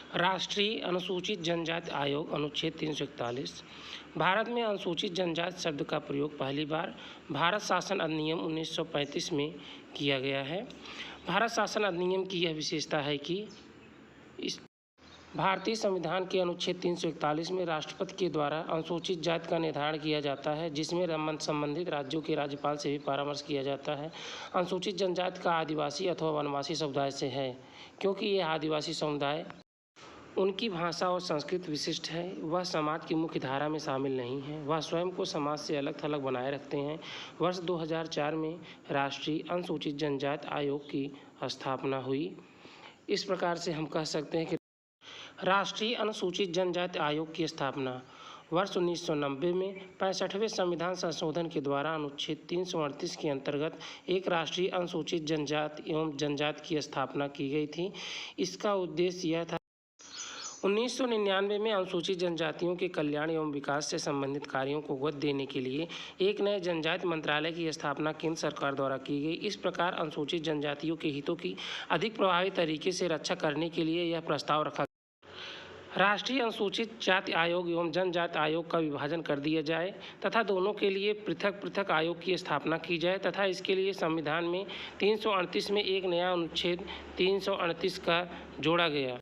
राष्ट्रीय अनुसूचित जनजाति आयोग अनुच्छेद 341। भारत में अनुसूचित जनजाति शब्द का प्रयोग पहली बार भारत शासन अधिनियम 1935 में किया गया है। भारत शासन अधिनियम की यह विशेषता है कि इस भारतीय संविधान के अनुच्छेद 341 में राष्ट्रपति के द्वारा अनुसूचित जाति का निर्धारण किया जाता है, जिसमें संबंधित राज्यों के राज्यपाल से भी परामर्श किया जाता है। अनुसूचित जनजाति का आदिवासी अथवा वनवासी समुदाय से है, क्योंकि यह आदिवासी समुदाय उनकी भाषा और संस्कृति विशिष्ट है। वह समाज की मुख्य धारा में शामिल नहीं है। वह स्वयं को समाज से अलग थलग बनाए रखते हैं। वर्ष 2004 में राष्ट्रीय अनुसूचित जनजाति आयोग की स्थापना हुई। इस प्रकार से हम कह सकते हैं कि राष्ट्रीय अनुसूचित जनजाति आयोग की स्थापना वर्ष 1990 में 65वें संविधान संशोधन के द्वारा अनुच्छेद 338 के अंतर्गत एक राष्ट्रीय अनुसूचित जनजाति एवं जनजाति की स्थापना की गई थी। इसका उद्देश्य यह था 1999 में अनुसूचित जनजातियों के कल्याण एवं विकास से संबंधित कार्यों को गति देने के लिए एक नए जनजाति मंत्रालय की स्थापना केंद्र सरकार द्वारा की गई। इस प्रकार अनुसूचित जनजातियों के हितों की अधिक प्रभावी तरीके से रक्षा करने के लिए यह प्रस्ताव रखा गया। राष्ट्रीय अनुसूचित जाति आयोग एवं जनजाति आयोग का विभाजन कर दिया जाए तथा दोनों के लिए पृथक पृथक आयोग की स्थापना की जाए तथा इसके लिए संविधान में 338 में एक नया अनुच्छेद 338 का जोड़ा गया।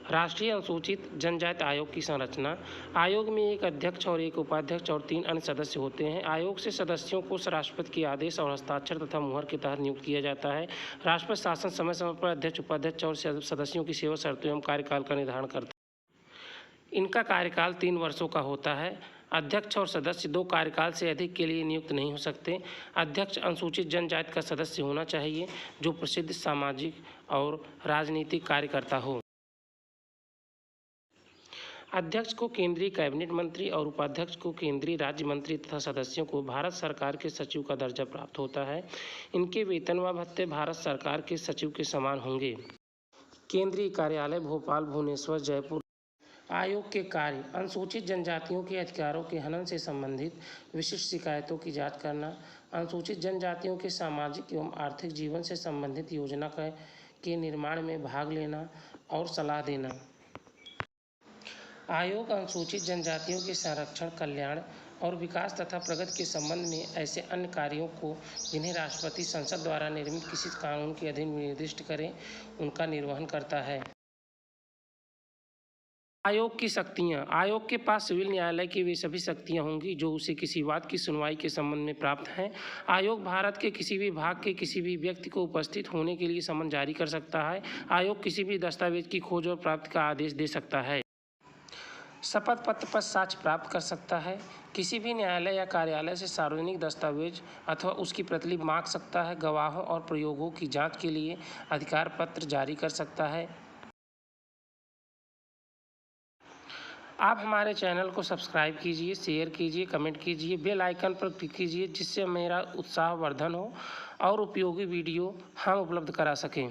राष्ट्रीय अनुसूचित जनजाति आयोग की संरचना। आयोग में एक अध्यक्ष और एक उपाध्यक्ष और 3 अन्य सदस्य होते हैं। आयोग से सदस्यों को राष्ट्रपति के आदेश और हस्ताक्षर तथा मुहर के तहत नियुक्त किया जाता है। राष्ट्रपति शासन समय समय पर अध्यक्ष, उपाध्यक्ष और सदस्यों की सेवा शर्तों एवं कार्यकाल का निर्धारण करता है। इनका कार्यकाल 3 वर्षों का होता है। अध्यक्ष और सदस्य 2 कार्यकाल से अधिक के लिए नियुक्त नहीं हो सकते। अध्यक्ष अनुसूचित जनजाति का सदस्य होना चाहिए जो प्रसिद्ध सामाजिक और राजनीतिक कार्यकर्ता हो। अध्यक्ष को केंद्रीय कैबिनेट मंत्री और उपाध्यक्ष को केंद्रीय राज्य मंत्री तथा सदस्यों को भारत सरकार के सचिव का दर्जा प्राप्त होता है। इनके वेतन व भत्ते भारत सरकार के सचिव के समान होंगे। केंद्रीय कार्यालय भोपाल, भुवनेश्वर, जयपुर। आयोग के कार्य: अनुसूचित जनजातियों के अधिकारों के हनन से संबंधित विशिष्ट शिकायतों की जांच करना, अनुसूचित जनजातियों के सामाजिक एवं आर्थिक जीवन से संबंधित योजना के निर्माण में भाग लेना और सलाह देना। आयोग अनुसूचित जनजातियों के संरक्षण, कल्याण और विकास तथा प्रगति के संबंध में ऐसे अन्य कार्यों को जिन्हें राष्ट्रपति संसद द्वारा निर्मित किसी कानून के अधीन निर्दिष्ट करें, उनका निर्वहन करता है। आयोग की शक्तियाँ: आयोग के पास सिविल न्यायालय की वे सभी शक्तियाँ होंगी जो उसे किसी वाद की सुनवाई के संबंध में प्राप्त हैं। आयोग भारत के किसी भी भाग के किसी भी व्यक्ति को उपस्थित होने के लिए समन जारी कर सकता है। आयोग किसी भी दस्तावेज की खोज और प्राप्ति का आदेश दे सकता है। शपथ पत्र पर साक्ष्य प्राप्त कर सकता है। किसी भी न्यायालय या कार्यालय से सार्वजनिक दस्तावेज अथवा उसकी प्रतिलिपि मांग सकता है। गवाहों और प्रयोगों की जांच के लिए अधिकार पत्र जारी कर सकता है। आप हमारे चैनल को सब्सक्राइब कीजिए, शेयर कीजिए, कमेंट कीजिए, बेल आइकन पर क्लिक कीजिए जिससे मेरा उत्साहवर्धन हो और उपयोगी वीडियो हम उपलब्ध करा सकें।